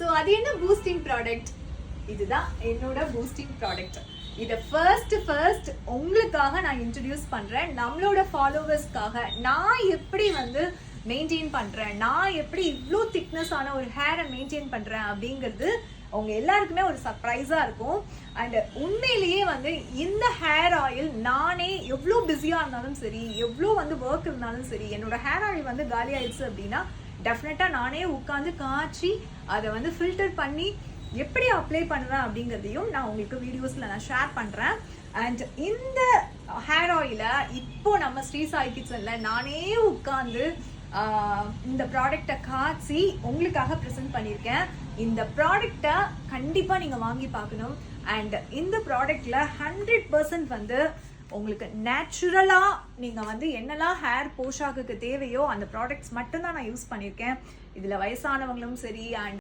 So அது என்ன boosting product? இதுதான் என்னோட பூஸ்டிங் ப்ராடக்ட். இதை ஃபர்ஸ்ட் உங்களுக்காக நான் இன்ட்ரடியூஸ் பண்றேன். நம்மளோட ஃபாலோவர்ஸ்க்காக நான் எப்படி வந்து மெயின்டைன் பண்றேன், நான் எப்படி இவ்வளோ திக்னஸ் ஆன ஒரு ஹேரை மெயின்டைன் பண்றேன் அப்படிங்கிறது அவங்க எல்லாருக்குமே ஒரு சர்ப்ரைஸா இருக்கும். அண்ட் உண்மையிலேயே வந்து இந்த ஹேர் ஆயில் நானே எவ்வளோ பிஸியா இருந்தாலும் சரி, எவ்வளோ வந்து ஒர்க் இருந்தாலும் சரி, என்னோட ஹேர் ஆயில் வந்து காலி ஆயிடுச்சு அப்படின்னா டெஃபினட்டா நானே உட்காந்து காய்ச்சி அதை வந்து ஃபில்டர் பண்ணி எப்படி அப்ளை பண்ணுவேன் அப்படிங்கிறதையும் நான் உங்களுக்கு வீடியோஸ்ல நான் ஷேர் பண்றேன். அண்ட் இந்த ஹேர் ஆயிலை இப்போ நம்ம ஸ்ரீ சாய் கிச்சன்ல நானே உட்காந்து இந்த ப்ராடக்டை காய்ச்சி உங்களுக்காக ப்ரெசென்ட் பண்ணியிருக்கேன். இந்த ப்ராடக்டை கண்டிப்பா நீங்க வாங்கி பார்க்கணும். அண்ட் இந்த ப்ராடக்ட்ல 100% வந்து உங்களுக்கு நேச்சுரலா நீங்க வந்து என்னெல்லாம் ஹேர் போஷாக்குக்கு தேவையோ அந்த ப்ராடக்ட்ஸ் மட்டும்தான் நான் யூஸ் பண்ணியிருக்கேன். இதுல வயசானவங்களும் சரி அண்ட்